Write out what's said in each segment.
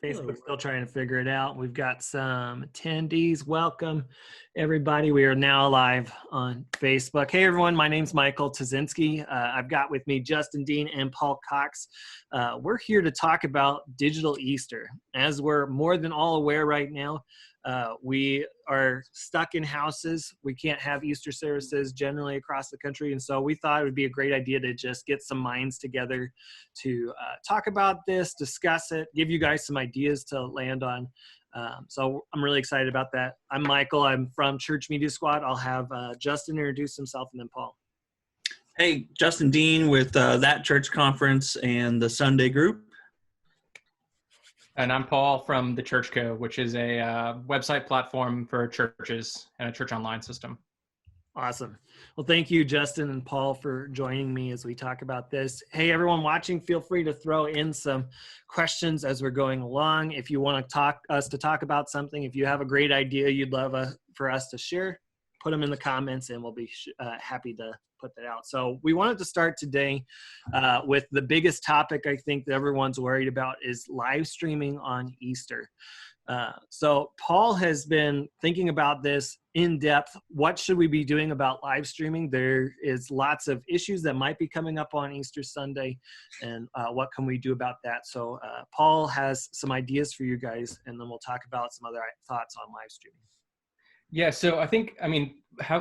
Facebook's still trying to figure it out. We've got some attendees. Welcome, everybody. We are now live on Facebook. Hey, everyone. My name's Michael Tuszynski. I've got with me Justin Dean and Paul Cox. We're here to talk about digital Easter. As we're more than all aware right now, we are stuck in houses. We can't have Easter services generally across the country. And so we thought it would be a great idea to just get some minds together to talk about this, discuss it, give you guys some ideas to land on. So I'm really excited about that. I'm Michael. I'm from Church Media Squad. I'll have Justin introduce himself and then Paul. Hey, Justin Dean with That Church Conference and the Sunday Group. And I'm Paul from the Church Co., which is a website platform for churches and a church online system. Awesome. Well, thank you, Justin and Paul, for joining me as we talk about this. Hey, everyone watching, feel free to throw in some questions as we're going along. If you want to talk about something, if you have a great idea you'd love for us to share, put them in the comments and we'll be happy to put that out. So we wanted to start today with the biggest topic I think that everyone's worried about is live streaming on Easter. So Paul has been thinking about this in depth. What should we be doing about live streaming? There is lots of issues that might be coming up on Easter Sunday, and what can we do about that? So Paul has some ideas for you guys, and then we'll talk about some other thoughts on live streaming. Yeah, so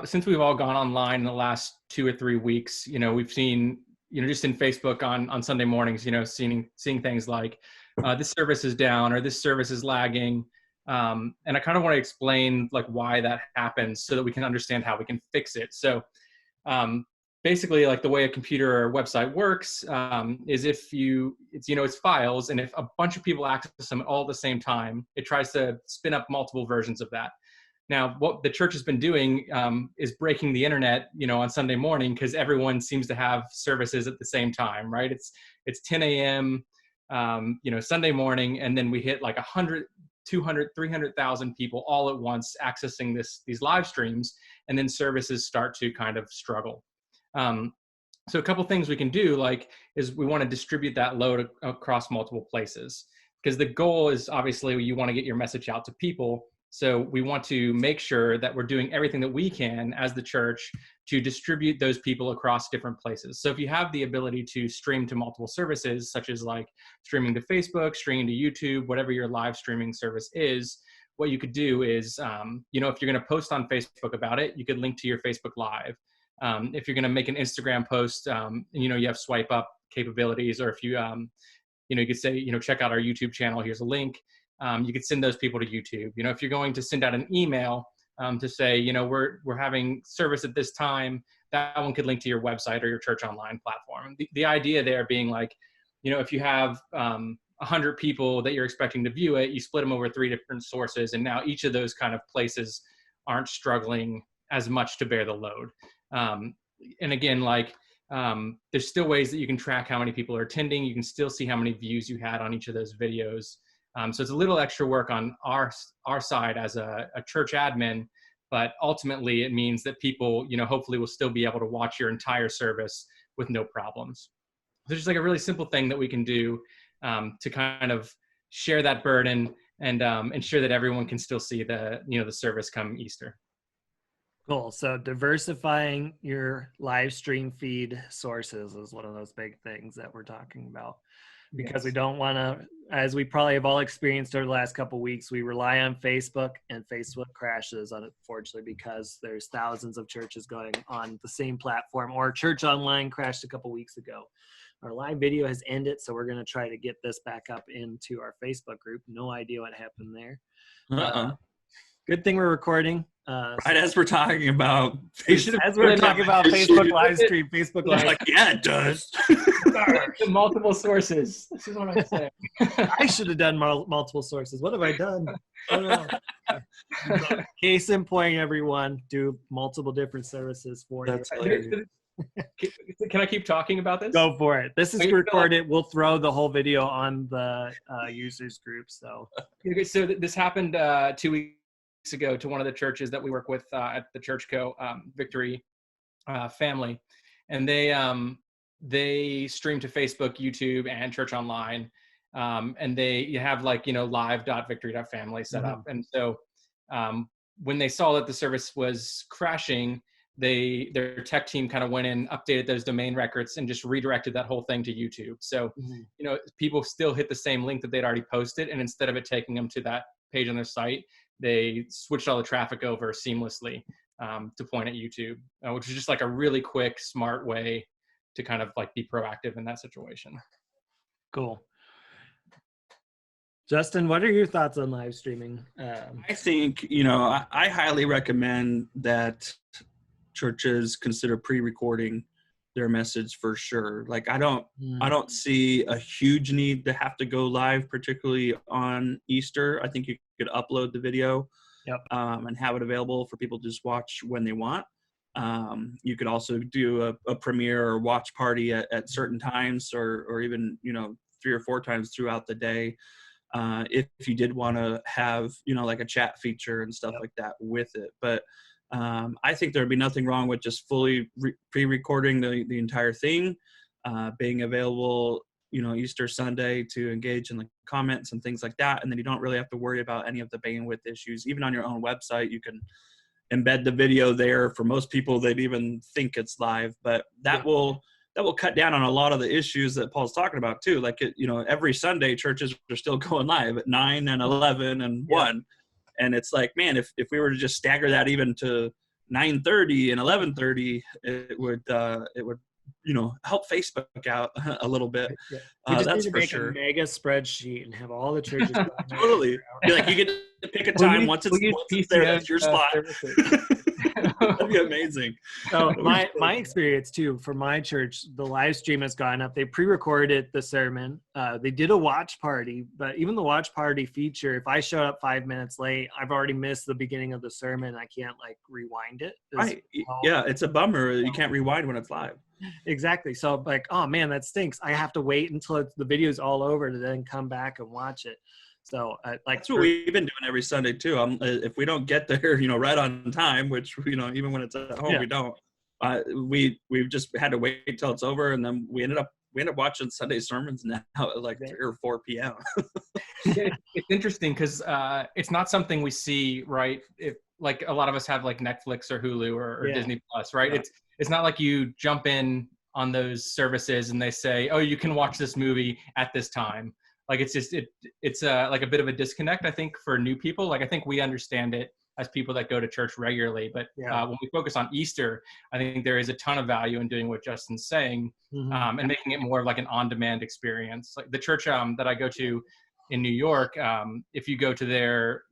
since we've all gone online in the last 2 or 3 weeks, we've seen, just in Facebook on Sunday mornings, seeing things like this service is down or this service is lagging. And I kind of want to explain like why that happens so that we can understand how we can fix it. So basically like the way a computer or website works is it's files, and if a bunch of people access them all at the same time, it tries to spin up multiple versions of that. Now, what the church has been doing is breaking the internet, on Sunday morning because everyone seems to have services at the same time, right? It's 10 a.m., Sunday morning, and then we hit like 100, 200, 300,000 people all at once accessing these live streams, and then services start to kind of struggle. So a couple things we can do is we want to distribute that load across multiple places, because the goal is obviously you want to get your message out to people. So we want to make sure that we're doing everything that we can as the church to distribute those people across different places. So if you have the ability to stream to multiple services, such as like streaming to Facebook, streaming to YouTube, whatever your live streaming service is, what you could do is, if you're going to post on Facebook about it, you could link to your Facebook Live. If you're going to make an Instagram post, you have swipe up capabilities, or if you, you could say, check out our YouTube channel, here's a link. You could send those people to YouTube. If you're going to send out an email to say, we're having service at this time, that one could link to your website or your church online platform. The idea there being like, if you have 100 people that you're expecting to view it, you split them over 3 different sources, and now each of those kind of places aren't struggling as much to bear the load. And again, there's still ways that you can track how many people are attending. You can still see how many views you had on each of those videos. So it's a little extra work on our side as a church admin, but ultimately it means that people, hopefully will still be able to watch your entire service with no problems. So it's just like a really simple thing that we can do to kind of share that burden and ensure that everyone can still see the service come Easter. Cool. So diversifying your live stream feed sources is one of those big things that we're talking about. Because we don't want to, as we probably have all experienced over the last couple of weeks, we rely on Facebook, and Facebook crashes, unfortunately, because there's thousands of churches going on the same platform. Or Church Online crashed a couple weeks ago. Our live video has ended, so we're going to try to get this back up into our Facebook group. No idea what happened there. Good thing we're recording. Right as we're talking about Facebook. As we're talking about Facebook live stream, Facebook live. Like, yeah, it does. Multiple sources. This is what I'm saying. I should have done multiple sources. What have I done? I don't know. So, case in point, everyone, do multiple different services for you. Can I keep talking about this? Go for it. This is recorded. We'll throw the whole video on the users group. So this happened 2 weeks ago to one of the churches that we work with at the Church Co. Victory family, and they stream to Facebook, YouTube, and Church Online. and you have like, live.victory.family set up. And so when they saw that the service was crashing, their tech team kind of went in, updated those domain records, and just redirected that whole thing to YouTube. So, people still hit the same link that they'd already posted, and instead of it taking them to that page on their site, they switched all the traffic over seamlessly to point at YouTube, which is just like a really quick, smart way to kind of like be proactive in that situation. Cool. Justin, what are your thoughts on live streaming? I think, I highly recommend that churches consider pre-recording their message for sure. Like I don't see a huge need to have to go live, particularly on Easter. I think you could upload the video and have it available for people to just watch when they want. You could also do a premiere or watch party at certain times, or even 3 or 4 times throughout the day. If you did want to have, like a chat feature and stuff like that with it. But I think there'd be nothing wrong with just fully pre-recording the entire thing, being available, Easter Sunday to engage in the comments and things like that. And then you don't really have to worry about any of the bandwidth issues. Even on your own website, you can embed the video there. For most people, they'd even think it's live, but that will cut down on a lot of the issues that Paul's talking about too. Like, every Sunday churches are still going live at 9 and 11 and 1. And it's like, man, if we were to just stagger that even to 9:30 and 11:30, it would help Facebook out a little bit. We just that's need to for make a mega spreadsheet and have all the churches. Totally. Be like, you get to pick a time once it's there, that's your spot. That'd be amazing. So my experience too, for my church, the live stream has gone up. They pre-recorded the sermon. They did a watch party, but even the watch party feature, if I showed up 5 minutes late, I've already missed the beginning of the sermon. I can't like rewind it. Right. Yeah, it's a bummer. You can't rewind when it's live. Exactly. So like, oh man, that stinks. I have to wait until the video's all over to then come back and watch it. So that's what we've been doing every Sunday too. If we don't get there, right on time, which even when it's at home, we don't. We've just had to wait till it's over, and then we end up watching Sunday sermons now at like 3 or 4 p.m. It's interesting because it's not something we see, right? If like a lot of us have like Netflix or Hulu or Disney Plus, right? Yeah. It's not like you jump in on those services and they say, oh, you can watch this movie at this time. Like it's like a bit of a disconnect, I think, for new people. Like I think we understand it as people that go to church regularly, but when we focus on Easter, I think there is a ton of value in doing what Justin's saying, and making it more of like an on-demand experience. Like the church that I go to in New York, if you go to their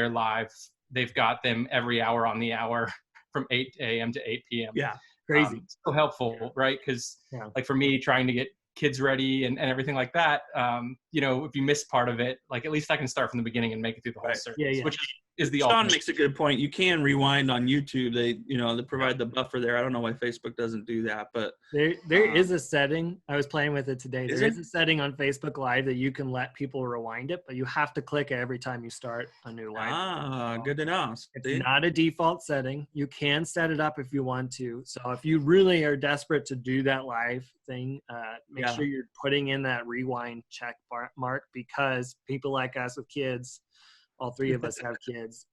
live, they've got them every hour on the hour from 8 a.m. to 8 p.m. Yeah, crazy. So helpful, right? Because like for me, trying to get kids ready and everything like that, if you miss part of it, like at least I can start from the beginning and make it through the whole service, which is the Sean ultimate. Makes a good point. You can rewind on YouTube. They provide the buffer there. I don't know why Facebook doesn't do that, but there is a setting. I was playing with it today. There is a setting on Facebook Live that you can let people rewind it, but you have to click it every time you start a new live. Good to know. It's not a default setting. You can set it up if you want to. So if you really are desperate to do that live thing, make sure you're putting in that rewind check mark, because people like us with kids, all 3 of us have kids.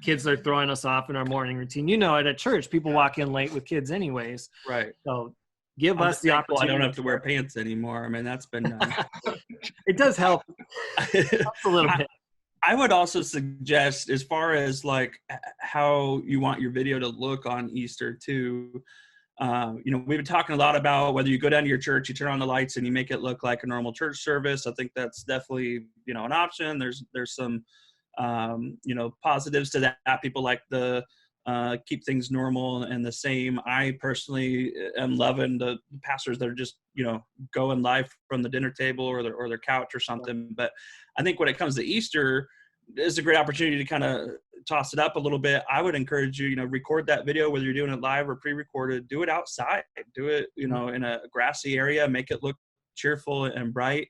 Kids are throwing us off in our morning routine. At church, people walk in late with kids anyways. Right. So give us the opportunity. I don't have to wear pants anymore. I mean, that's been nice. It does help. It helps a little bit. I would also suggest, as far as like how you want your video to look on Easter too, we've been talking a lot about whether you go down to your church, you turn on the lights and you make it look like a normal church service. I think that's definitely, an option. There's some positives to that. People like the keep things normal and the same. I personally am loving the pastors that are just, going live from the dinner table or their couch or something. But I think when it comes to Easter, it's a great opportunity to kind of toss it up a little bit. I would encourage you, record that video, whether you're doing it live or pre-recorded, do it outside, do it, in a grassy area, make it look cheerful and bright,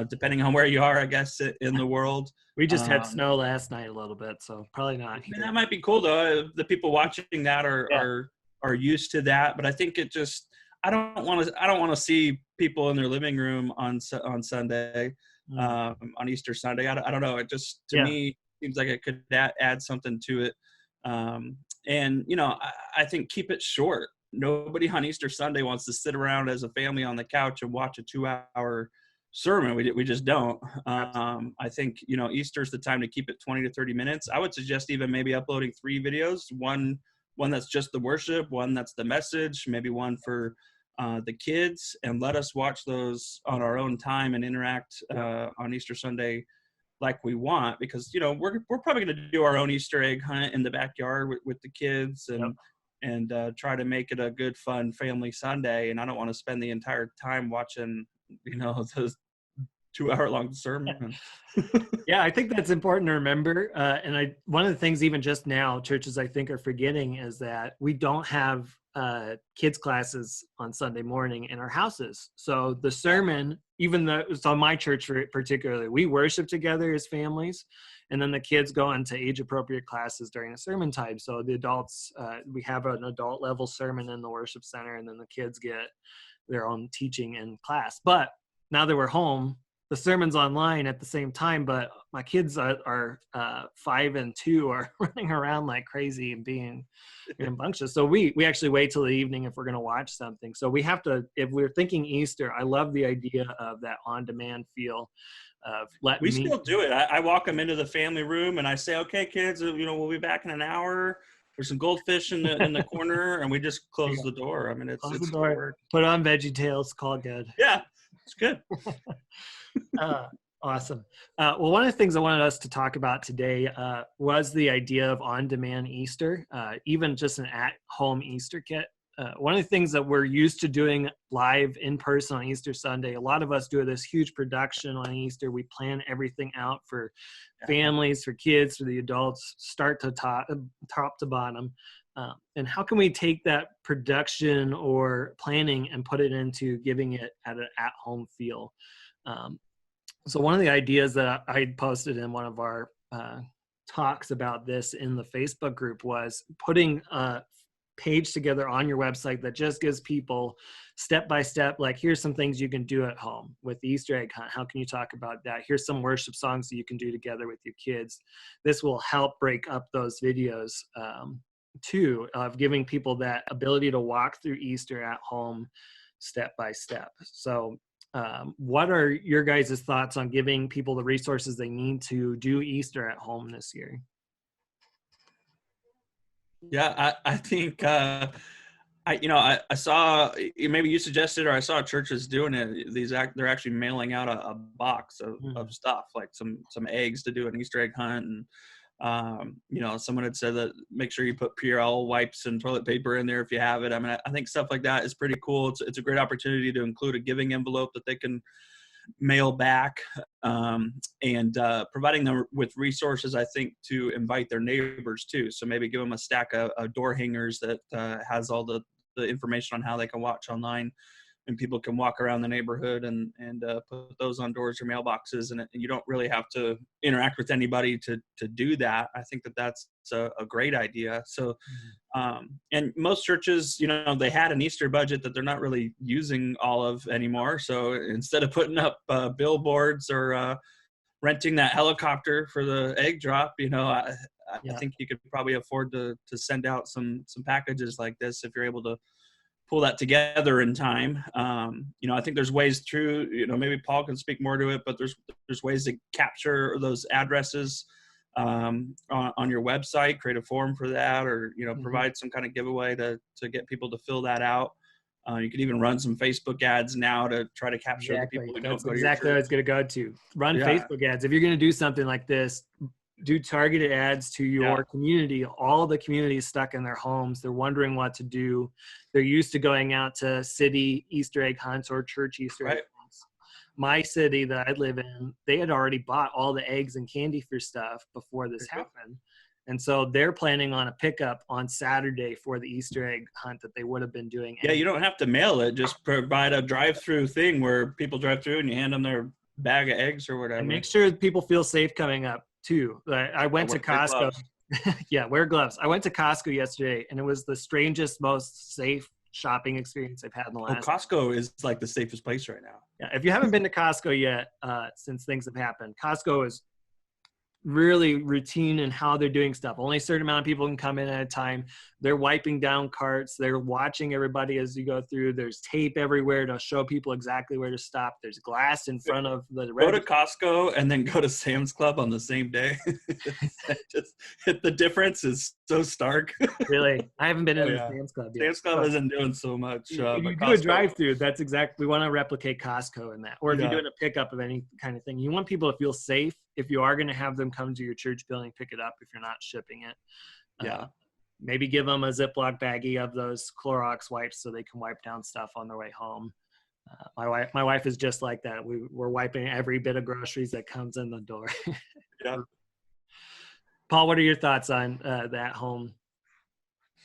depending on where you are, I guess, in the world. We just had snow last night a little bit, so probably not. That might be cool though. The people watching that are used to that, but I think it just, I don't want to see people in their living room on Sunday. on Easter Sunday. I don't know. It just, to Yeah. me, seems like it could add something to it. And, you know, I think keep it short. Nobody on Easter Sunday wants to sit around as a family on the couch and watch a 2-hour sermon. We just don't. I think, you know, Easter's the time to keep it 20 to 30 minutes. I would suggest even maybe uploading 3 videos, one that's just the worship, one that's the message, maybe one for the kids, and let us watch those on our own time and interact on Easter Sunday like we want, because, you know, we're probably going to do our own Easter egg hunt in the backyard with the kids and try to make it a good, fun family Sunday. And I don't want to spend the entire time watching, you know, those 2-hour-long sermon. Yeah, I think that's important to remember. And one of the things even just now churches I think are forgetting is that we don't have kids classes on Sunday morning in our houses. So the sermon, even though it's on my church particularly, we worship together as families, and then the kids go into age appropriate classes during the sermon time. So the adults, we have an adult level sermon in the worship center, and then the kids get their own teaching in class. But now that we're home, the sermon's online at the same time, but my kids are 5 and 2 are running around like crazy and being rambunctious. So we actually wait till the evening if we're going to watch something. So we have to, if we're thinking Easter, I love the idea of that on-demand feel of we still do it. I walk them into the family room and I say, okay, kids, you know, we'll be back in an hour. There's some goldfish in the corner, and we just close the door. I mean, it's the door, put on Veggie Tales, call good. Yeah, it's good. Awesome. Well, one of the things I wanted us to talk about today was the idea of on-demand Easter, even just an at-home Easter kit. One of the things that we're used to doing live in person on Easter Sunday, a lot of us do this huge production on Easter. We plan everything out for families, for kids, for the adults, start to top to bottom. And how can we take that production or planning and put it into giving it at an at-home feel? So one of the ideas that I posted in one of our talks about this in the Facebook group was putting a page together on your website that just gives people step-by-step, like, here's some things you can do at home with the Easter egg hunt. How can you talk about that? Here's some worship songs that you can do together with your kids. This will help break up those videos too, of giving people that ability to walk through Easter at home step-by-step. So what are your guys' thoughts on giving people the resources they need to do Easter at home this year? Yeah, I think I saw, maybe you suggested, or I saw churches doing it. They're actually mailing out a box of stuff, like some eggs to do an Easter egg hunt, and you know, someone had said that make sure you put Purell wipes and toilet paper in there if you have it. I mean, I think stuff like that is pretty cool. It's a great opportunity to include a giving envelope that they can mail back, and providing them with resources, I think, to invite their neighbors too. So maybe give them a stack of door hangers that has all the information on how they can watch online, and people can walk around the neighborhood and put those on doors or mailboxes, and you don't really have to interact with anybody to do that. I think that's a great idea. So, and most churches, you know, they had an Easter budget that they're not really using all of anymore. So instead of putting up billboards or renting that helicopter for the egg drop, you know, I think you could probably afford to send out some packages like this if you're able to pull that together in time. You know, I think there's ways through, you know, maybe Paul can speak more to it, but there's ways to capture those addresses on your website, create a form for that, or, you know, provide some kind of giveaway to get people to fill that out. You could even run some Facebook ads now to try to capture the people who don't go to your church. Exactly what I was going to go to. Run Facebook ads. If you're going to do something like this, do targeted ads to your community. All the community is stuck in their homes. They're wondering what to do. They're used to going out to city Easter egg hunts or church Easter egg hunts. My city that I live in, they had already bought all the eggs and candy for stuff before this happened. And so they're planning on a pickup on Saturday for the Easter egg hunt that they would have been doing. Yeah, you don't have to mail it. Just provide a drive-through thing where people drive through and you hand them their bag of eggs or whatever. And make sure people feel safe coming up too. I went to Costco. Yeah, wear gloves. I went to Costco yesterday, and it was the strangest, most safe shopping experience I've had in the Oh, last. Costco is like the safest place right now. Yeah, if you haven't been to Costco yet, since things have happened, Costco is really routine in how they're doing stuff. Only a certain amount of people can come in at a time. They're wiping down carts. They're watching everybody as you go through. There's tape everywhere to show people exactly where to stop. There's glass in front of the Go to Costco and then go to Sam's Club on the same day. Just the difference is so stark. Really, I haven't been in the Yeah. Sam's Club yet. Sam's Club isn't doing so much. If But you do Costco, a drive-through, that's exactly, we want to replicate Costco in that. Or if Yeah. you're doing a pickup of any kind of thing, you want people to feel safe. If you are going to have them come to your church building, pick it up if you're not shipping it. Yeah. Maybe give them a Ziploc baggie of those Clorox wipes so they can wipe down stuff on their way home. My wife is just like that. We're wiping every bit of groceries that comes in the door. Yeah. Paul, what are your thoughts on that home?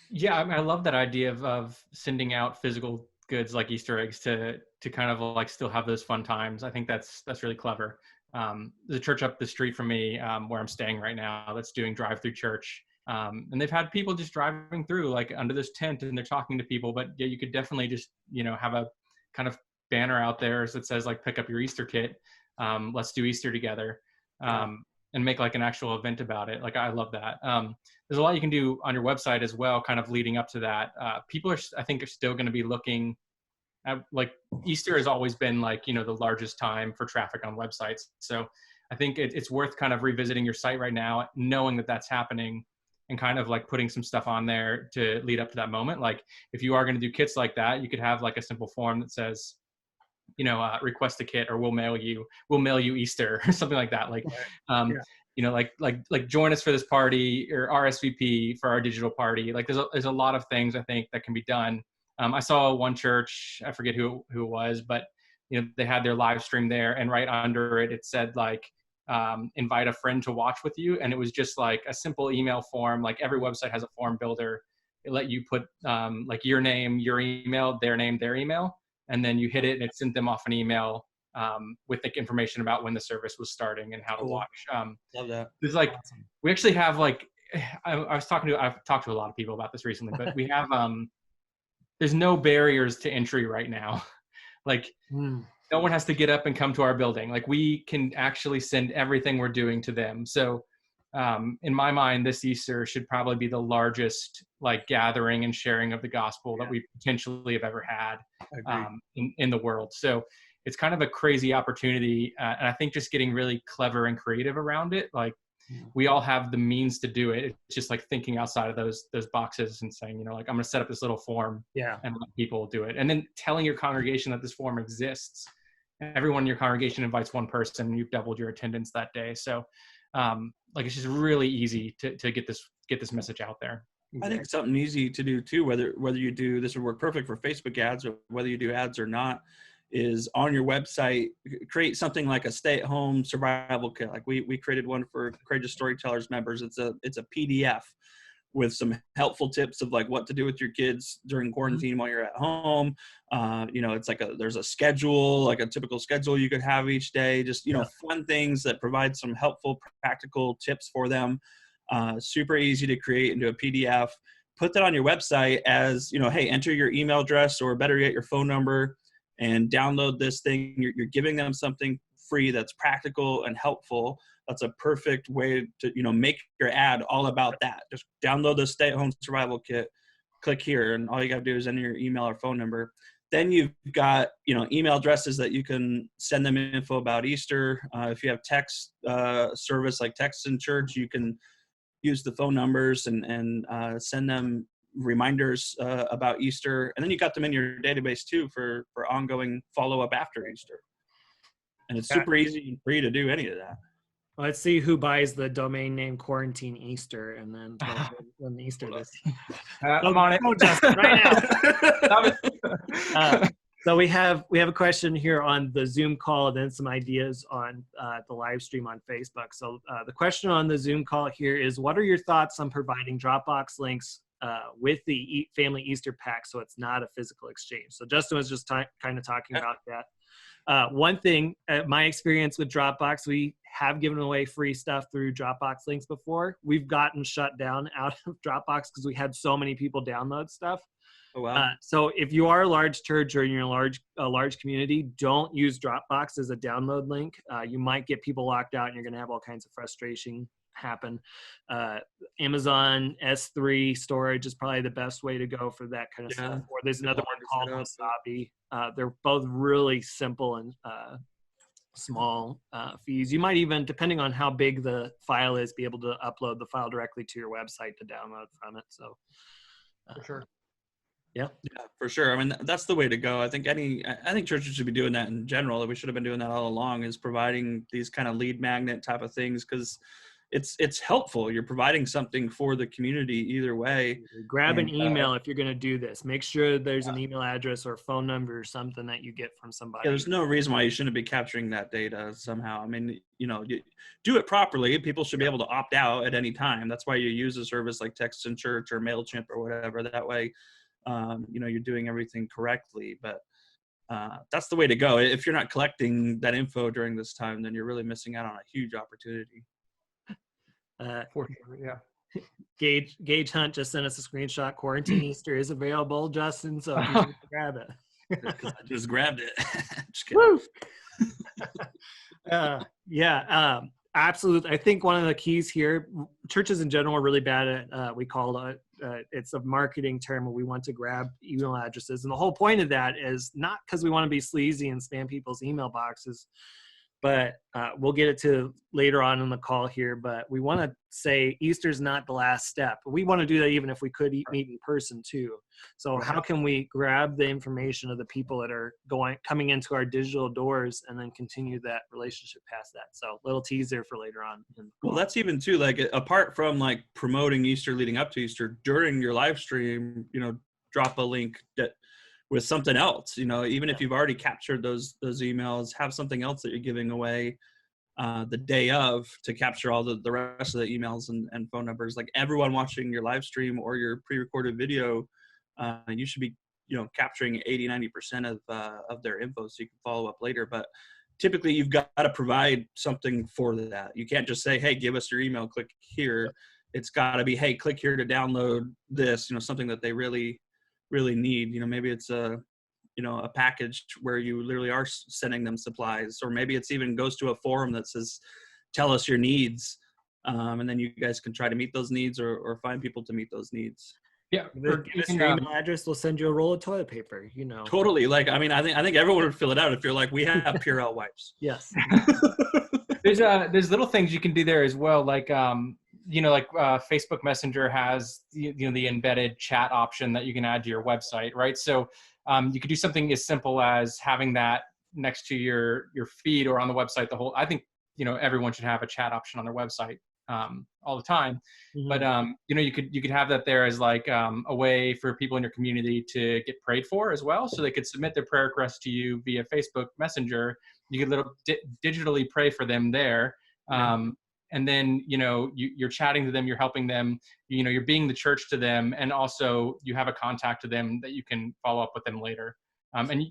Yeah, I mean, I love that idea of sending out physical goods like Easter eggs to kind of like still have those fun times. I think that's really clever. There's a church up the street from me where I'm staying right now that's doing drive-through church. And they've had people just driving through like under this tent and they're talking to people, but yeah, you could definitely just, have a kind of banner out there that says like, pick up your Easter kit. Let's do Easter together. And make like an actual event about it. Like, I love that. There's a lot you can do on your website as well, kind of leading up to that. People I think are still going to be looking at, like, Easter has always been like, the largest time for traffic on websites. So I think it's worth kind of revisiting your site right now, knowing that that's happening and kind of like putting some stuff on there to lead up to that moment. Like if you are going to do kits like that, you could have like a simple form that says, request a kit, or we'll mail you Easter or something like that. Like, like join us for this party, or RSVP for our digital party. Like there's a lot of things I think that can be done. I saw one church, I forget who it was, but they had their live stream there, and right under it said like, invite a friend to watch with you. And it was just like a simple email form. Like every website has a form builder. It let you put like your name, your email, their name, their email. And then you hit it and it sent them off an email with the information about when the service was starting and how to watch. Love that. There's like, awesome. We actually have like, I've talked to a lot of people about this recently, but we have, there's no barriers to entry right now. Like no one has to get up and come to our building. Like we can actually send everything we're doing to them. So in my mind, this Easter should probably be the largest like gathering and sharing of the gospel that we potentially have ever had in the world. So it's kind of a crazy opportunity. And I think just getting really clever and creative around it, like we all have the means to do it. It's just like thinking outside of those boxes and saying, like, I'm going to set up this little form and let people do it. And then telling your congregation that this form exists. Everyone in your congregation invites one person and you've doubled your attendance that day. So like it's just really easy to get this message out there. I think something easy to do too, whether you do, this would work perfect for Facebook ads or whether you do ads or not, is on your website, create something like a stay-at-home survival kit. Like we created one for Courageous Storytellers members. It's a PDF with some helpful tips of like what to do with your kids during quarantine while you're at home. It's like there's a schedule, like a typical schedule you could have each day, just, fun things that provide some helpful, practical tips for them. Super easy to create into a PDF. Put that on your website as, hey, enter your email address or better yet, your phone number and download this thing. You're giving them something free that's practical and helpful. That's a perfect way to, make your ad all about that. Just download the stay-at-home survival kit, click here, and all you got to do is enter your email or phone number. Then you've got, email addresses that you can send them info about Easter. If you have text service like Text in Church, you can use the phone numbers and send them reminders about Easter. And then you got them in your database too for ongoing follow-up after Easter. And it's super easy for you to do any of that. Let's see who buys the domain name Quarantine Easter, and then when Easter is. I'm on it. Oh, Justin, right now. So we have a question here on the Zoom call, and then some ideas on the live stream on Facebook. So the question on the Zoom call here is, what are your thoughts on providing Dropbox links with the family Easter pack so it's not a physical exchange? So Justin was just kind of talking about that. One thing, my experience with Dropbox, we have given away free stuff through Dropbox links before. We've gotten shut down out of Dropbox because we had so many people download stuff. Oh, wow. So if you are a large church or you're a large community, don't use Dropbox as a download link. You might get people locked out, and you're going to have all kinds of frustration happen. Amazon S3 storage is probably the best way to go for that kind of stuff. Or there's another one called Wasabi. They're both really simple and small fees. You might even, depending on how big the file is, be able to upload the file directly to your website to download from it. So For sure. Yeah, for sure. I mean, that's the way to go. I think churches should be doing that in general. We should have been doing that all along, is providing these kind of lead magnet type of things, because it's helpful. You're providing something for the community either way. Grab an email if you're going to do this. Make sure there's an email address or phone number or something that you get from somebody. Yeah, there's no reason why you shouldn't be capturing that data somehow. I mean, you do it properly. People should be able to opt out at any time. That's why you use a service like Text in Church or MailChimp or whatever. That way, you're doing everything correctly. But that's the way to go. If you're not collecting that info during this time, then you're really missing out on a huge opportunity. For sure, yeah. Gage Hunt just sent us a screenshot. Quarantine Easter is available, Justin, so if you need to grab it. Because I just grabbed it. Just kidding. Woo! Absolutely. I think one of the keys here, churches in general are really bad at, we call it, it's a marketing term where we want to grab email addresses. And the whole point of that is not because we want to be sleazy and spam people's email boxes, but we'll get it to later on in the call here. But we want to say Easter's not the last step. We want to do that even if we could meet in person too. So how can we grab the information of the people that are coming into our digital doors and then continue that relationship past that? So little teaser for later on. Well, that's even too, like, apart from like promoting Easter leading up to Easter, during your live stream, drop a link that with something else, even if you've already captured those emails, have something else that you're giving away the day of to capture all the rest of the emails and phone numbers. Like, everyone watching your live stream or your pre-recorded video, you should be, capturing 80-90% of their info so you can follow up later. But typically you've got to provide something for that. You can't just say, hey, give us your email, click here. It's got to be, hey, click here to download this, something that they really need. Maybe it's a package where you literally are sending them supplies, or maybe it's even goes to a forum that says, tell us your needs. And then you guys can try to meet those needs or find people to meet those needs. Yeah. Give us your email address. We'll send you a roll of toilet paper, Totally. Like, I mean, I think everyone would fill it out if you're like, we have Purell wipes. Yes. There's little things you can do there as well. Like, Facebook Messenger has the embedded chat option that you can add to your website, right? So you could do something as simple as having that next to your feed or on the website. I think everyone should have a chat option on their website all the time. Mm-hmm. But you could have that there as like a way for people in your community to get prayed for as well. So they could submit their prayer requests to you via Facebook Messenger. You could digitally pray for them there. And then, you're chatting to them, you're helping them, you're being the church to them. And also you have a contact to them that you can follow up with them later. And,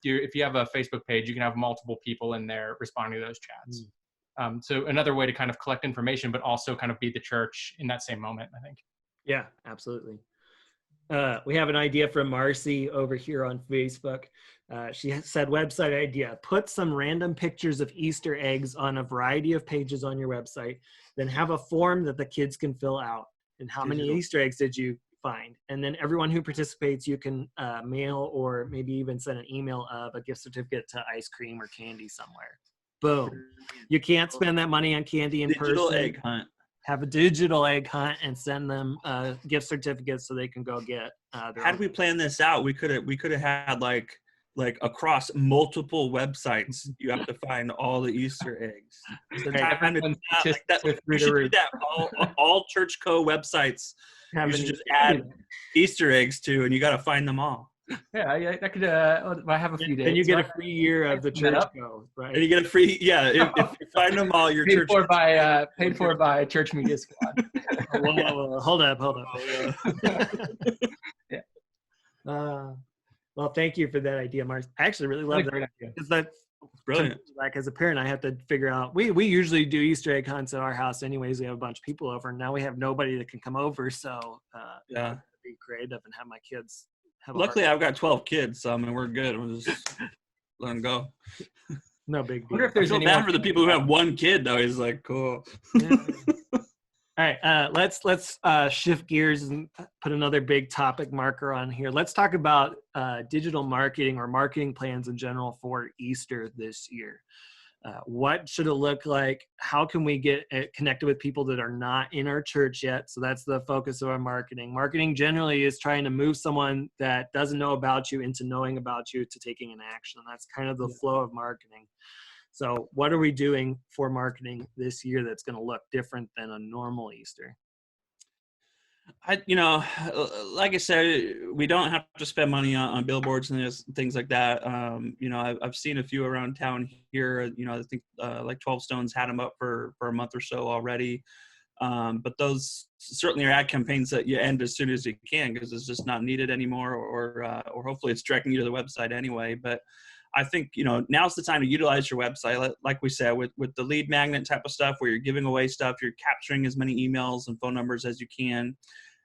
if you have a Facebook page, you can have multiple people in there responding to those chats. So another way to kind of collect information, but also kind of be the church in that same moment, I think. Yeah, absolutely. We have an idea from Marcy over here on Facebook. She said, website idea, put some random pictures of Easter eggs on a variety of pages on your website, then have a form that the kids can fill out. And how many Easter eggs did you find? And then everyone who participates, you can mail or maybe even send an email of a gift certificate to ice cream or candy somewhere. Boom. You can't spend that money on candy in person. Digital egg hunt. Have a digital egg hunt and send them gift certificates so they can go get Had we planned this out, we could have had like across multiple websites, you have to find all the Easter eggs. We should do that. All Church Co. websites, you should just add Easter eggs to, and you got to find them all. Yeah, I could. I have a few days. And you get a free year of the Church Co. Right? And you get a free, if you find them all, your paid for by Church Media Squad. Whoa, hold up. Yeah. Well, thank you for that idea, Mark. I actually really love that idea. Because that's brilliant. Like, as a parent, I have to figure out, we usually do Easter egg hunts at our house anyways. We have a bunch of people over, and now we have nobody that can come over. So I have to be creative and have my kids have a Luckily, hard I've got 12 kids, so I mean, we're good. We'll just let them go. no big I wonder deal. if I there's feel anyone. bad for the people who have one kid, though. He's like, cool. Yeah. All right, let's shift gears and put another big topic marker on here. Let's talk about digital marketing or marketing plans in general for Easter this year. What should it look like? How can we get connected with people that are not in our church yet? So that's the focus of our marketing. Marketing generally is trying to move someone that doesn't know about you into knowing about you to taking an action. That's kind of the flow of marketing. So what are we doing for marketing this year that's going to look different than a normal Easter? Like I said, we don't have to spend money on billboards and things like that. I've seen a few around town here. I think like 12 Stones had them up for a month or so already. But those certainly are ad campaigns that you end as soon as you can because it's just not needed anymore, or hopefully it's directing you to the website anyway. But I think, now's the time to utilize your website. Like we said, with the lead magnet type of stuff where you're giving away stuff, you're capturing as many emails and phone numbers as you can.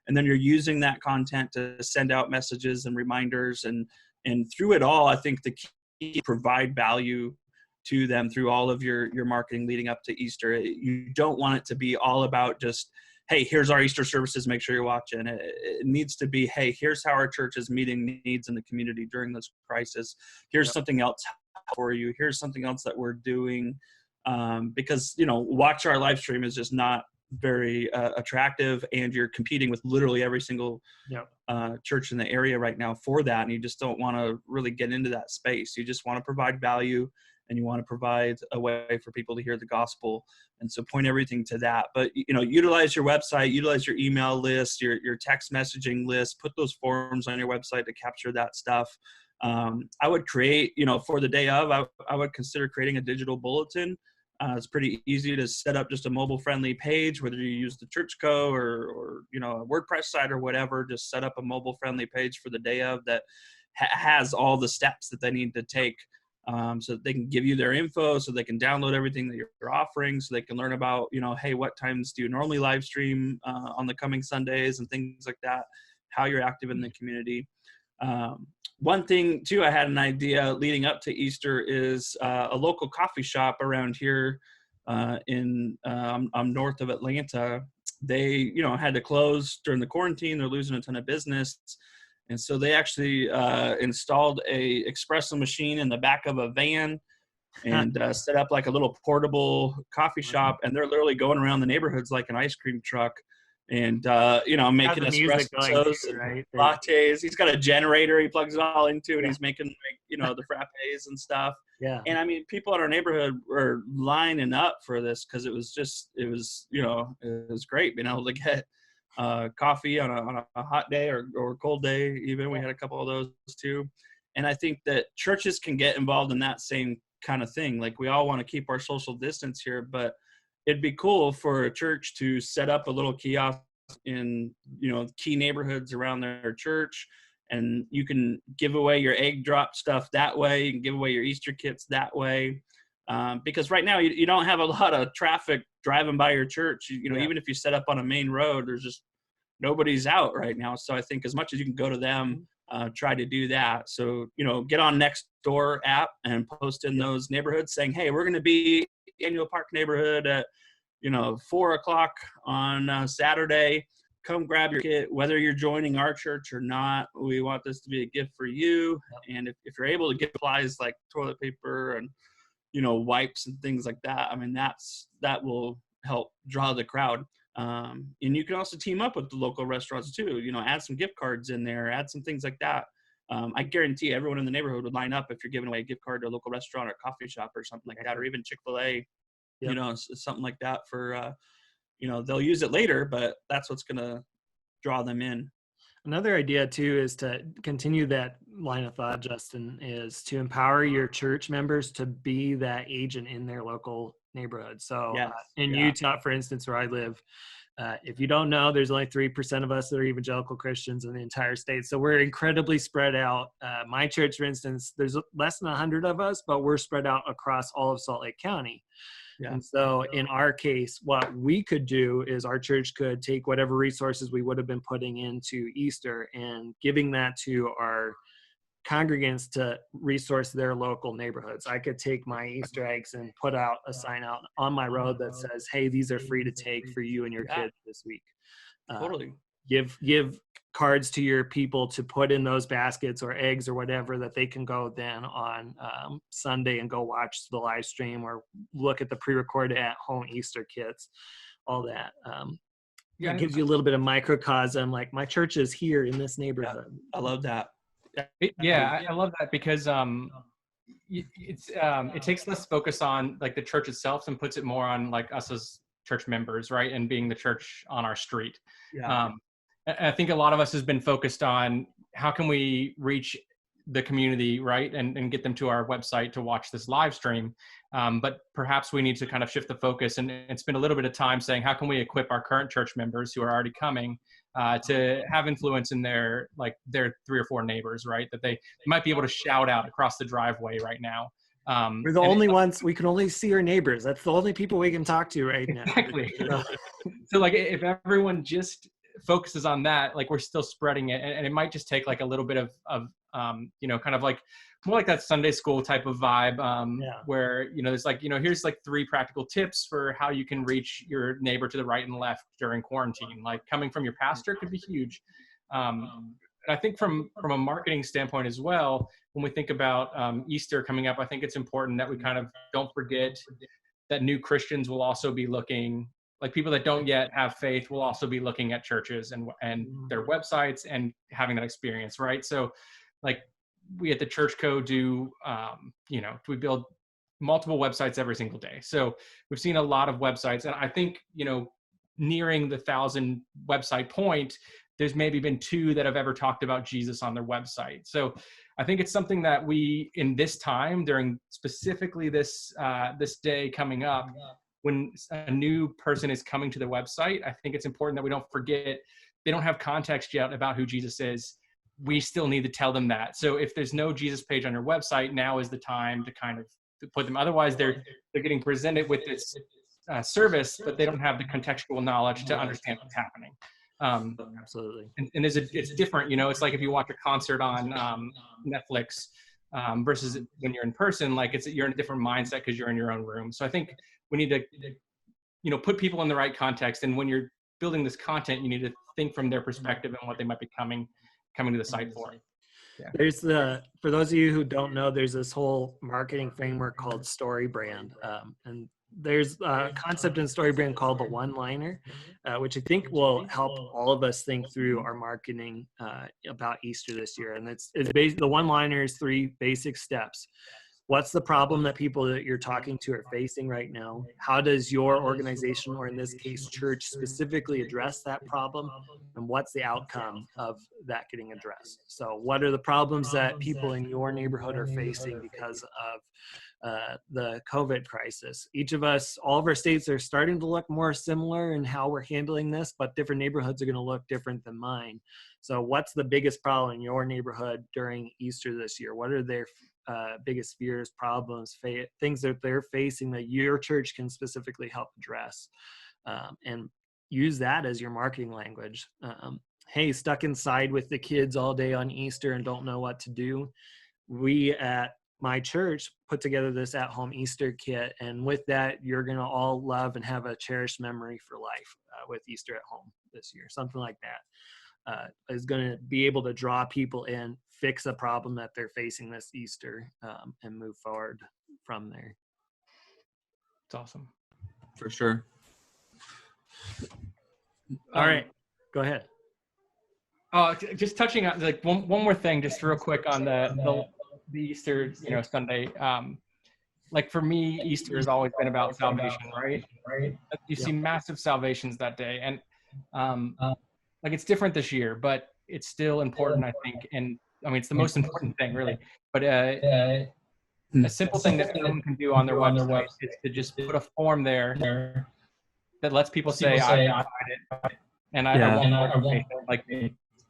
And then you're using that content to send out messages and reminders. And through it all, I think the key is provide value to them through all of your marketing leading up to Easter. You don't want it to be all about just, hey, here's our Easter services, make sure you're watching. It needs to be, hey, here's how our church is meeting needs in the community during this crisis. Here's something else for you. Here's something else that we're doing. Because, watch our live stream is just not very attractive, and you're competing with literally every single church in the area right now for that. And you just don't want to really get into that space. You just want to provide value, and you want to provide a way for people to hear the gospel. And so point everything to that. But, utilize your website, utilize your email list, your text messaging list, put those forms on your website to capture that stuff. I would create, for the day of, I would consider creating a digital bulletin. It's pretty easy to set up just a mobile-friendly page, whether you use the ChurchCo or a WordPress site or whatever. Just set up a mobile-friendly page for the day of that has all the steps that they need to take, so that they can give you their info, so they can download everything that you're offering, so they can learn about, hey, what times do you normally live stream on the coming Sundays and things like that, how you're active in the community. One thing too, I had an idea leading up to Easter is a local coffee shop around here I'm north of Atlanta. They, had to close during the quarantine. They're losing a ton of business. And so they actually installed a espresso machine in the back of a van and set up like a little portable coffee shop. And they're literally going around the neighborhoods like an ice cream truck. And, making espressos and lattes. He's got a generator he plugs it all into, and he's making, the frappes and stuff. Yeah. And I mean, people in our neighborhood were lining up for this because it was great being able to get coffee on a hot day or cold day. Even we had a couple of those too. And I think that churches can get involved in that same kind of thing. Like, we all want to keep our social distance here, but it'd be cool for a church to set up a little kiosk in, key neighborhoods around their church, and you can give away your egg drop stuff that way. You can give away your Easter kits that way. Because right now you don't have a lot of traffic driving by your church. Even if you set up on a main road, there's just nobody's out right now. So I think as much as you can go to them, try to do that. So, get on Nextdoor app and post in those neighborhoods saying, hey, we're going to be Annual Park neighborhood at 4:00 on Saturday. Come grab your kit, whether you're joining our church or not. We want this to be a gift for you. And if you're able to get supplies like toilet paper and wipes and things like that, I mean, that will help draw the crowd. And you can also team up with the local restaurants too. Add some gift cards in there, add some things like that. I guarantee everyone in the neighborhood would line up if you're giving away a gift card to a local restaurant or coffee shop or something like that, or even Chick-fil-A. Something like that for, they'll use it later, but that's what's going to draw them in. Another idea too is to continue that line of thought, Justin, is to empower your church members to be that agent in their local neighborhood. So in Utah, for instance, where I live, If you don't know, there's only 3% of us that are evangelical Christians in the entire state. So we're incredibly spread out. My church, for instance, there's less than 100 of us, but we're spread out across all of Salt Lake County. Yeah. And so in our case, what we could do is our church could take whatever resources we would have been putting into Easter and giving that to our congregants to resource their local neighborhoods. I could take my Easter eggs and put out a sign out on my road that says, hey, these are free to take for you and your kids this week. Totally. Give cards to your people to put in those baskets or eggs or whatever that they can go then on Sunday and go watch the live stream or look at the pre-recorded at home Easter kits, all that. It gives you a little bit of microcosm, like my church is here in this neighborhood. I love that. I love that because it takes less focus on like the church itself and puts it more on like us as church members, right? And being the church on our street. Yeah. I think a lot of us has been focused on how can we reach the community, right? And get them to our website to watch this live stream. But perhaps we need to kind of shift the focus and spend a little bit of time saying, how can we equip our current church members who are already coming to have influence in their 3 or 4 neighbors, right? That they might be able to shout out across the driveway right now. We're the only ones, we can only see our neighbors. That's the only people we can talk to right now. Exactly. So like if everyone just focuses on that, like we're still spreading it, and it might just take like a little bit of kind of like more like that Sunday school type of vibe, where there's like here's like 3 practical tips for how you can reach your neighbor to the right and left during quarantine. Like coming from your pastor could be huge. And I think from a marketing standpoint as well, when we think about Easter coming up, I think it's important that we kind of don't forget that new Christians will also be looking, like people that don't yet have faith will also be looking at churches and their websites and having that experience, right? So like we at the Church Co do, we build multiple websites every single day. So we've seen a lot of websites, and I think, nearing the 1,000 website point, there's maybe been 2 that have ever talked about Jesus on their website. So I think it's something that we, in this time, during specifically this day coming up, when a new person is coming to the website, I think it's important that we don't forget they don't have context yet about who Jesus is. We still need to tell them that. So if there's no Jesus page on your website, now is the time to kind of put them. Otherwise, they're getting presented with this service, but they don't have the contextual knowledge to understand what's happening. Absolutely. And it's different, it's like if you watch a concert on Netflix versus when you're in person, like you're in a different mindset because you're in your own room. So I think we need to, put people in the right context. And when you're building this content, you need to think from their perspective and what they might be coming to the site for. Yeah. There's for those of you who don't know, there's this whole marketing framework called story brand. And there's a concept in story brand called the one-liner, which I think will help all of us think through our marketing about Easter this year. And it's the one-liner is 3 basic steps. What's the problem that people that you're talking to are facing right now? How does your organization, or in this case, church, specifically address that problem? And what's the outcome of that getting addressed? So what are the problems that people in your neighborhood are facing because of the COVID crisis? Each of us, all of our states are starting to look more similar in how we're handling this, but different neighborhoods are going to look different than mine. So what's the biggest problem in your neighborhood during Easter this year? What are their biggest fears, problems, things that they're facing that your church can specifically help address? And use that as your marketing language. Hey, stuck inside with the kids all day on Easter and don't know what to do. We at my church put together this at-home Easter kit, and with that, you're going to all love and have a cherished memory for life with Easter at home this year. Something like that is going to be able to draw people in, fix a problem that they're facing this Easter, and move forward from there. It's awesome. For sure. All right, go ahead. Just touching on like one more thing, just real quick on the Easter, Sunday. Like for me, Easter has always been about salvation, right? You see massive salvations that day, and like it's different this year, but it's still important, I think. And I mean, it's the most important thing, really. But a simple thing that someone can do on their website is to just put a form there that lets people say I tried it and I want more information. Like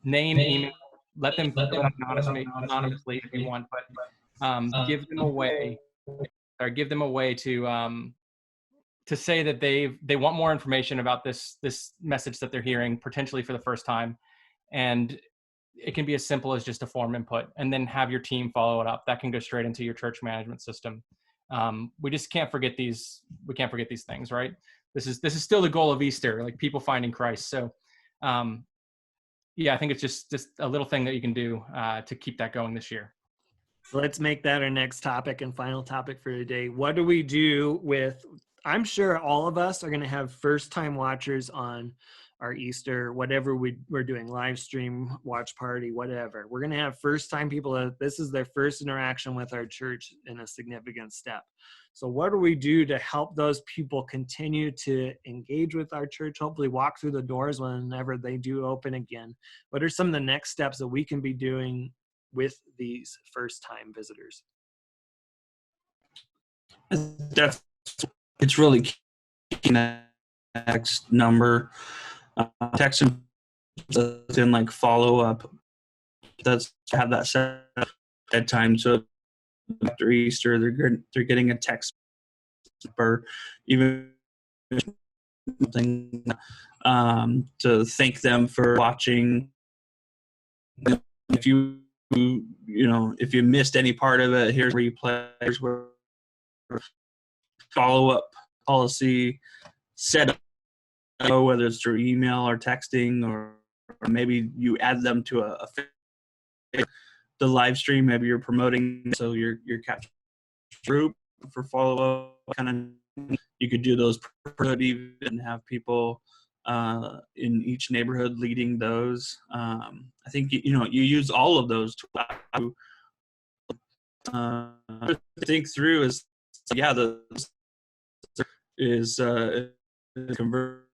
name, email, let them fill it out anonymously if you want, but give them a way, or give them a way to say that they want more information about this message that they're hearing potentially for the first time. And it can be as simple as just a form input, and then have your team follow it up. That can go straight into your church management system. We just can't forget these. We can't forget these things, right? This is still the goal of Easter, like people finding Christ. So, yeah, I think it's just a little thing that you can do to keep that going this year. So let's make that our next topic and final topic for today. What do we do with? I'm sure all of us are going to have first-time watchers on our Easter, whatever we're doing, live stream, watch party, whatever. We're going to have first-time people that this is their first interaction with our church in a significant step. So what do we do to help those people continue to engage with our church, hopefully walk through the doors whenever they do open again? What are some of the next steps that we can be doing with these first-time visitors? It's really key that text number. Text them in like follow up. That's have that set at time. So after Easter, they're getting a text or even something to thank them for watching. If you missed any part of it, here's where you play. Here's where follow up policy set up, whether it's through email or texting, or maybe you add them to the live stream. Maybe you're promoting, so your capture group for follow up. Kind of, you could do those even have people in each neighborhood leading those. I think you use all of those to think through is convert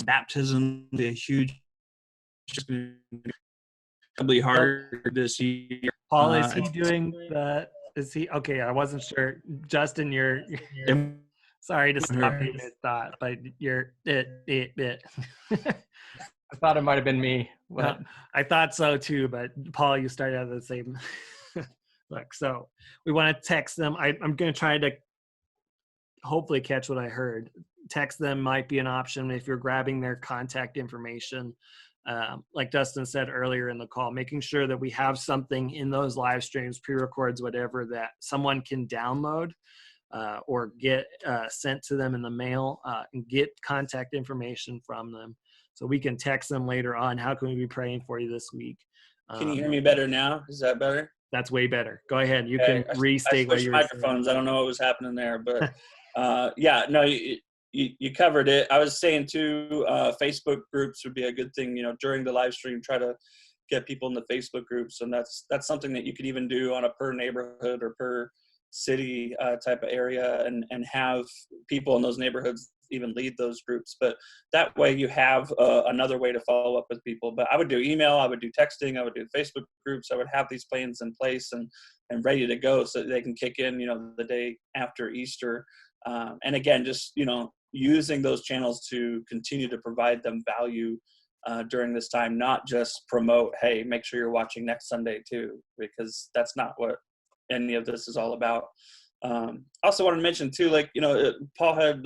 baptism be a huge, probably harder this year. Paul, is he doing that? Is he okay? I wasn't sure. Justin, you're sorry to stop you mid-thought, but you're it. I thought it might have been me. Well, I thought so too, but Paul, you started out of the same look. So we want to text them. I'm going to try to hopefully catch what I heard. Text them might be an option if you're grabbing their contact information. Like Dustin said earlier in the call, making sure that we have something in those live streams, pre-records, whatever, that someone can download or get sent to them in the mail and get contact information from them. So we can text them later on. How can we be praying for you this week? Can you hear me better now? Is that better? That's way better. Go ahead. You Okay. can restate I what switched you're microphones. I don't know what was happening there, but yeah, no, you covered it. I was saying too, Facebook groups would be a good thing. During the live stream, try to get people in the Facebook groups, and that's something that you could even do on a per neighborhood or per city type of area, and have people in those neighborhoods even lead those groups. But that way you have another way to follow up with people. But I would do email, I would do texting, I would do Facebook groups. I would have these plans in place and ready to go so that they can kick in, the day after Easter. And again, just, using those channels to continue to provide them value during this time, not just promote, hey, make sure you're watching next Sunday too, because that's not what any of this is all about. Also wanted to mention too, like, Paul had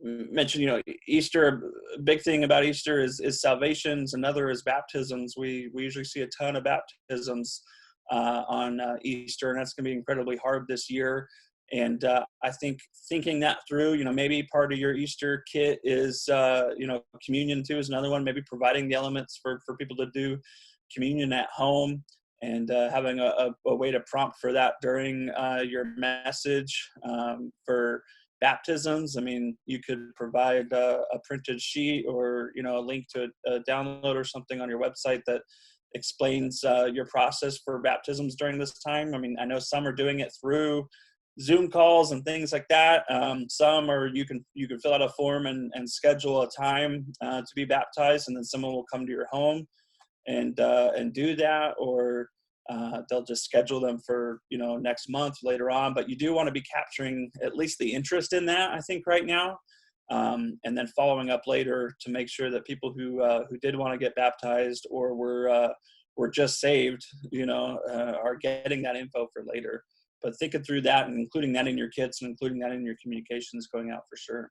mentioned, Easter, a big thing about Easter is salvations. Another is baptisms. We usually see a ton of baptisms on Easter, and that's going to be incredibly hard this year. And I think thinking that through, maybe part of your Easter kit is, communion too is another one, maybe providing the elements for people to do communion at home, and having a way to prompt for that during your message. For baptisms, I mean, you could provide a printed sheet or, a link to a download or something on your website that explains your process for baptisms during this time. I mean, I know some are doing it through Zoom calls and things like that. Some are you can fill out a form and schedule a time to be baptized, and then someone will come to your home and do that. Or they'll just schedule them for, next month later on. But you do want to be capturing at least the interest in that, I think, right now. And then following up later to make sure that people who did want to get baptized or were just saved, are getting that info for later. But thinking through that and including that in your kits and including that in your communications going out for sure.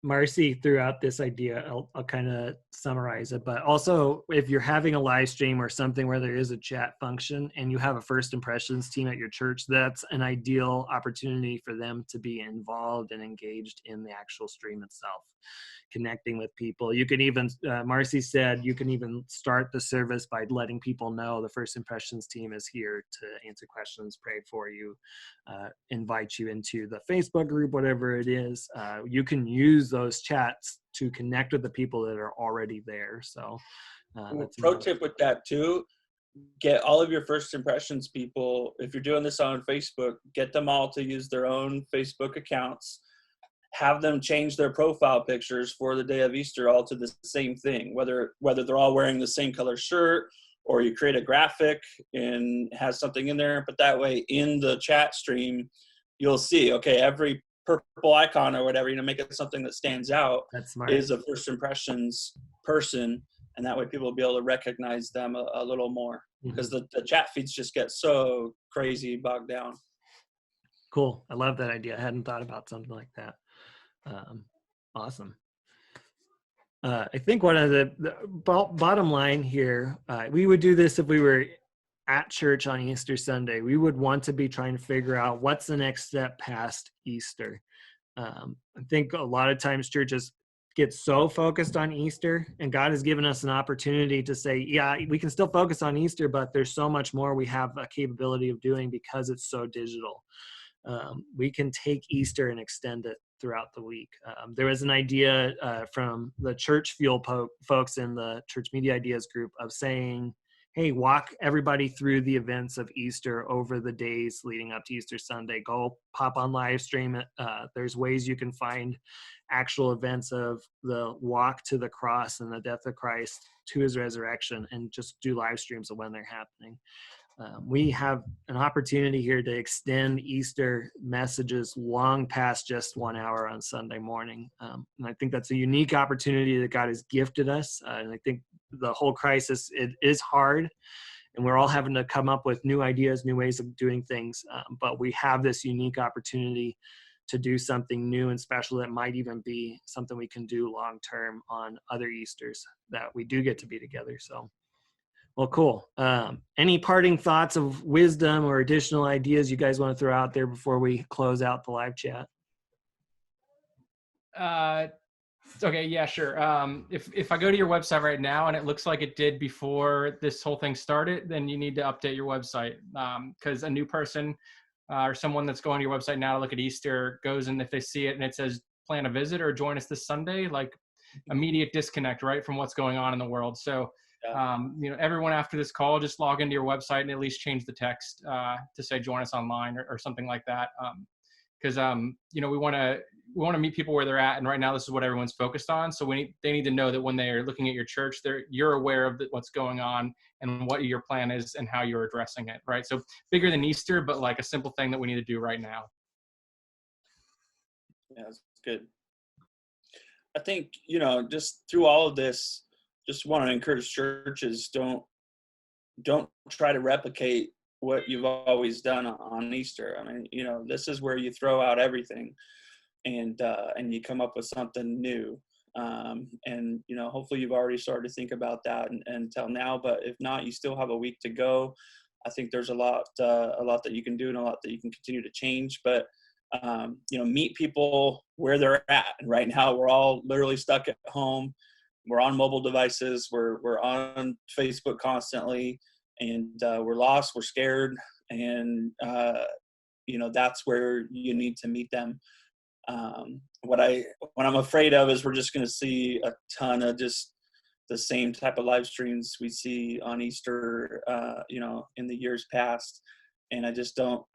Marcy threw out this idea. I'll kind of summarize it, but also if you're having a live stream or something where there is a chat function and you have a first impressions team at your church, that's an ideal opportunity for them to be involved and engaged in the actual stream itself, connecting with people. You can even, Marcy said, you can even start the service by letting people know the first impressions team is here to answer questions, pray for you, invite you into the Facebook group, whatever it is. You can use those chats to connect with the people that are already there. So that's pro tip with that too, get all of your first impressions people, if you're doing this on Facebook, get them all to use their own Facebook accounts, have them change their profile pictures for the day of Easter all to the same thing, whether they're all wearing the same color shirt, or you create a graphic and has something in there. But that way in the chat stream, you'll see, okay, every purple icon or whatever, make it something that stands out. That's smart. Is a first impressions person. And that way people will be able to recognize them a little more, because the chat feeds just get so crazy bogged down. Cool. I love that idea. I hadn't thought about something like that. Awesome. I think one of the bottom line here, we would do this if we were at church on Easter Sunday. We would want to be trying to figure out what's the next step past Easter. I think a lot of times churches get so focused on Easter, and God has given us an opportunity to say, yeah, we can still focus on Easter, but there's so much more we have a capability of doing because it's so digital. We can take Easter and extend it throughout the week. There was an idea from the church fuel folks in the church media ideas group of saying, hey, walk everybody through the events of Easter over the days leading up to Easter Sunday. Go pop on live stream. There's ways you can find actual events of the walk to the cross and the death of Christ to his resurrection, and just do live streams of when they're happening. We have an opportunity here to extend Easter messages long past just 1 hour on Sunday morning. And I think that's a unique opportunity that God has gifted us. And I think the whole crisis, it is hard, and we're all having to come up with new ideas, new ways of doing things. But we have this unique opportunity to do something new and special that might even be something we can do long-term on other Easters that we do get to be together. So. Well, cool. Any parting thoughts of wisdom or additional ideas you guys want to throw out there before we close out the live chat? Okay, yeah, sure. If I go to your website right now and it looks like it did before this whole thing started, then you need to update your website, because a new person or someone that's going to your website now to look at Easter goes, and if they see it and it says plan a visit or join us this Sunday, like immediate disconnect, right, from what's going on in the world. So everyone after this call, just log into your website and at least change the text to say join us online or something like that. Because we want to meet people where they're at, and right now this is what everyone's focused on. So they need to know that when they are looking at your church, you're aware of what's going on and what your plan is and how you're addressing it, right? So bigger than Easter, but like a simple thing that we need to do right now. Yeah, that's good. I think just through all of this, just want to encourage churches, don't try to replicate what you've always done on Easter. I mean, this is where you throw out everything and you come up with something new. And hopefully you've already started to think about that until now, but if not, you still have a week to go. I think there's a lot that you can do and a lot that you can continue to change, but meet people where they're at. And right now we're all literally stuck at home. We're on mobile devices. We're on Facebook constantly, and we're lost. We're scared, and that's where you need to meet them. What I'm afraid of is we're just going to see a ton of just the same type of live streams we see on Easter, in the years past, and I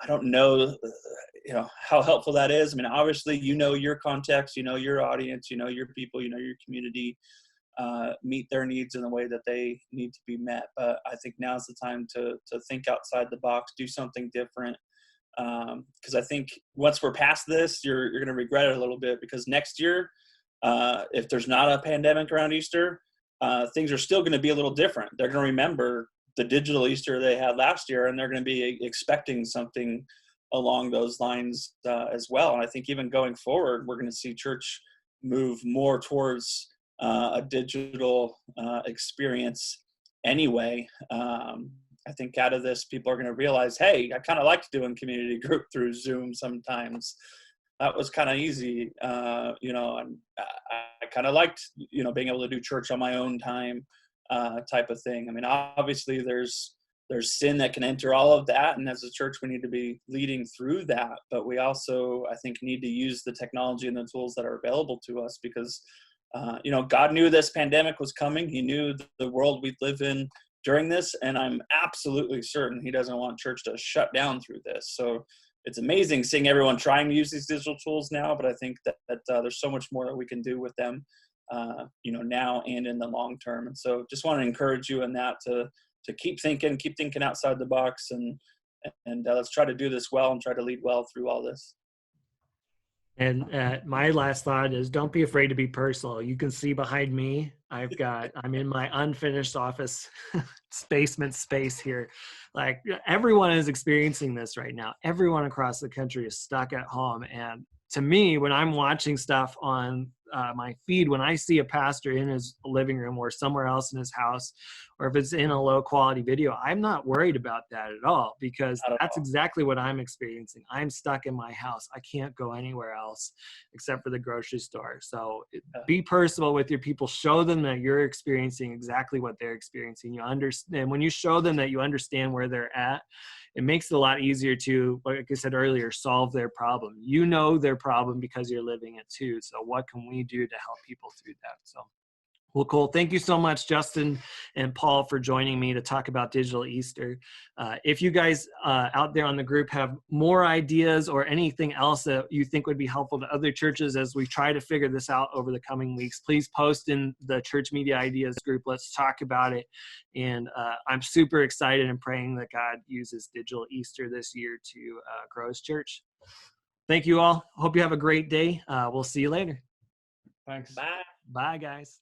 don't know, how helpful that is. I mean, obviously, your context, your audience, your people, your community. meet their needs in the way that they need to be met. But I think now's the time to think outside the box, do something different. Because I think once we're past this, you're going to regret it a little bit, because next year, if there's not a pandemic around Easter, things are still going to be a little different. They're going to remember the digital Easter they had last year, and they're going to be expecting something along those lines as well. And I think even going forward, we're going to see church move more towards a digital experience anyway. I think out of this, people are going to realize, hey, I kind of liked doing community group through Zoom sometimes. That was kind of easy, and I kind of liked, being able to do church on my own time type of thing. I mean, obviously there's sin that can enter all of that. And as a church, we need to be leading through that. But we also, I think, need to use the technology and the tools that are available to us, because, God knew this pandemic was coming. He knew the world we'd live in during this. And I'm absolutely certain he doesn't want church to shut down through this. So it's amazing seeing everyone trying to use these digital tools now, but I think that there's so much more that we can do with them, now and in the long term. And so just want to encourage you in that to keep thinking outside the box, and let's try to do this well and try to lead well through all this. And my last thought is, don't be afraid to be personal. You can see behind me, I'm in my unfinished office basement space here. Like, everyone is experiencing this right now. Everyone across the country is stuck at home. And to me, when I'm watching stuff on my feed, when I see a pastor in his living room or somewhere else in his house, or if it's in a low quality video, I'm not worried about that at all, because that's exactly what I'm experiencing. I'm stuck in my house. I can't go anywhere else except for the grocery store. So be personal with your people. Show them that you're experiencing exactly what they're experiencing. You understand. When you show them that you understand where they're at, it makes it a lot easier to, like I said earlier, solve their problem. You know their problem because you're living it too. So what can we do to help people through that? So, well, cool. Thank you so much, Justin and Paul, for joining me to talk about Digital Easter. If you guys out there on the group have more ideas or anything else that you think would be helpful to other churches as we try to figure this out over the coming weeks, please post in the Church Media Ideas group. Let's talk about it. And I'm super excited and praying that God uses Digital Easter this year to grow his church. Thank you all. Hope you have a great day. We'll see you later. Thanks. Bye. Bye, guys.